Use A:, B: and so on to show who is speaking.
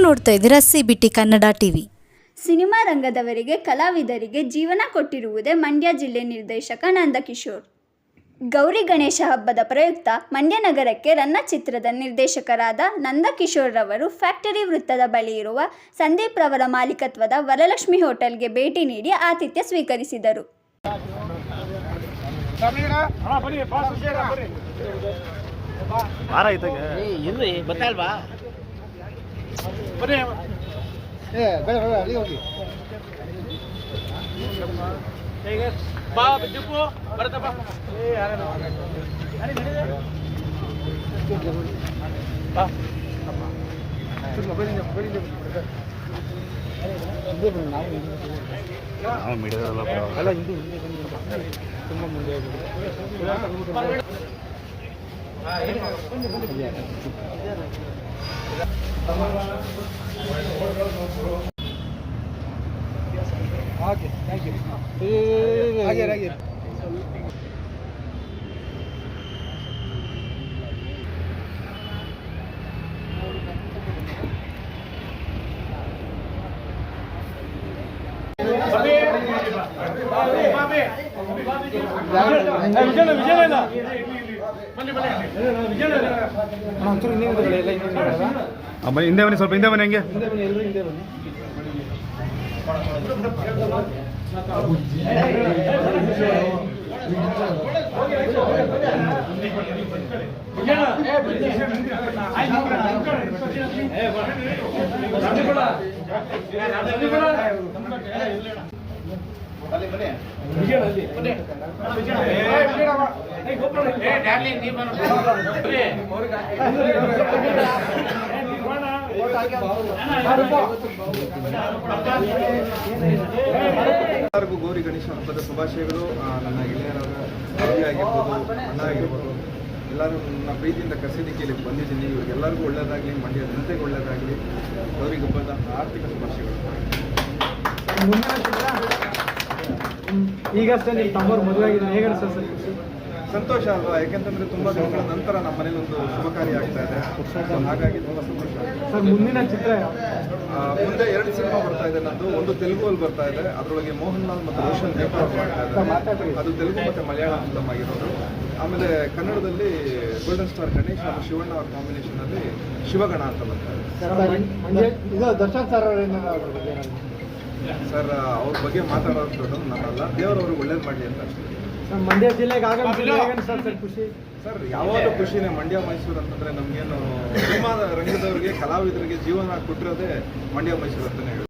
A: ನೋಡ್ತಾ ಇದ್ದೀರಾ CBT Kannada TV.
B: Cinema ರಂಗದವರಿಗೆ ಕಲಾವಿದರಿಗೆ ಜೀವನ ಕೊಟ್ಟಿರುವುದೇ ಮಂಡ್ಯ ಜಿಲ್ಲೆ ನಿರ್ದೇಶಕ ನಂದಕಿಶೋರ್. ಗೌರಿ ಗಣೇಶ ಹಬ್ಬದ ಪ್ರಯುಕ್ತ ಮಂಡ್ಯ ನಗರಕ್ಕೆ ರನ್ನ ಚಿತ್ರದ ನಿರ್ದೇಶಕರಾದ ನಂದಕಿಶೋರ್ ರವರು ಫ್ಯಾಕ್ಟರಿ ವೃತ್ತದ ಬಳಿ ಇರುವ ಸಂದೀಪ್ ರವರ ಮಾಲೀಕತ್ವದ ವರಲಕ್ಷ್ಮಿ ಹೋಟೆಲ್ಗೆ ಭೇಟಿ ನೀಡಿ ಆತಿಥ್ಯ ಸ್ವೀಕರಿಸಿದರು.
C: Okay, thank you. Again.
D: ಹಿಂದೆ ಬನ್ನಿ, ಸ್ವಲ್ಪ ಹಿಂದೆ ಬನ್ನಿ. ಹಂಗೆ
E: ಎಲ್ಲರಿಗೂ ಗೌರಿ ಗಣೇಶ ಹಬ್ಬದ ಶುಭಾಶಯಗಳು. ನನ್ನ ಗೆಳೆಯರಾದ ಅಜ್ಜಿ ಆಗಿರ್ಬೋದು, ಅಣ್ಣ ಆಗಿರ್ಬೋದು, ಎಲ್ಲರೂ ನನ್ನ ಪ್ರೀತಿಯಿಂದ ಕರೆಸಿದ್ದಕ್ಕೆ ಇಲ್ಲಿ ಬಂದಿದ್ದೀನಿ. ಇವ್ರಿಗೆಲ್ಲರಿಗೂ ಒಳ್ಳೆಯದಾಗಲಿ, ಮಂಡ್ಯ ಜನತೆಗೆ ಒಳ್ಳೆಯದಾಗಲಿ. ಗೌರಿ ಹಬ್ಬದ ಆರ್ಥಿಕ ಶುಭಾಶಯಗಳು.
C: ಈಗಷ್ಟೇ ನಿಮ್ಮ ತಮ್ಮವ್ರು ಮದುವೆ ಆಗಿದೆ, ಹೇಗೆ ಅನಿಸ್ತದೆ ಸರ್?
E: ಸಂತೋಷ ಅಲ್ವಾ? ಯಾಕೆಂತಂದ್ರೆ ತುಂಬಾ ದಿನಗಳ ನಂತರ ನಮ್ಮ ಮನೇಲಿ ಒಂದು ಶುಭ ಕಾರ್ಯ ಆಗ್ತಾ ಇದೆ. ಹಾಗಾಗಿ ತುಂಬಾ ಸಂತೋಷ.
C: ಸರ್, ಮುಂದಿನ ಚಿತ್ರ
E: ಮುಂದೆ 2 ಸಿನಿಮಾ ಬರ್ತಾ ಇದೆ ನಂದು. ಒಂದು ತೆಲುಗುಲ್ಲಿ ಬರ್ತಾ ಇದೆ, ಅದರೊಳಗೆ ಮೋಹನ್ ಲಾಲ್ ಮತ್ತು ರೋಷನ್ ನೇಪಾಳ್ ಮಾಡ್ತಾ ಇದ್ದಾರೆ. ಅದು ತೆಲುಗು ಮತ್ತು ಮಲಯಾಳಂ ಫಿಲಮ್ ಆಗಿರೋದು. ಆಮೇಲೆ ಕನ್ನಡದಲ್ಲಿ ಗೋಲ್ಡನ್ ಸ್ಟಾರ್ ಗಣೇಶ್ ಮತ್ತು ಶಿವಣ್ಣ ಅವ್ರ ಕಾಂಬಿನೇಷನ್ ಅಲ್ಲಿ ಶಿವಗಣ ಅಂತ ಬರ್ತಾರೆ.
C: ದರ್ಶನ್ ಸರ್
E: ಸರ್, ಅವ್ರ ಬಗ್ಗೆ ಮಾತಾಡೋದು ನನ್ನಲ್ಲ, ದೇವರವ್ರಿಗೆ ಒಳ್ಳೇದು ಮಾಡಲಿ ಅಂತ ಅಷ್ಟೇ.
C: ಮಂಡ್ಯ ಜಿಲ್ಲೆಗೆ ಆಗಮಿಸಿದ್ರೆ ಸರ್ ಖುಷಿ.
E: ಸರ್, ಯಾವಾಗಲೂ ಖುಷಿನೇ. ಮಂಡ್ಯ ಮೈಸೂರು ಅಂತಂದ್ರೆ ನಮಗೇನು ಸಿನಿಮಾದ ರಂಗದವರಿಗೆ, ಕಲಾವಿದರಿಗೆ ಜೀವನ ಕೊಟ್ಟಿರೋದೇ ಮಂಡ್ಯ ಮೈಸೂರು ಅಂತಲೇ ಹೇಳ್ಬೋದು.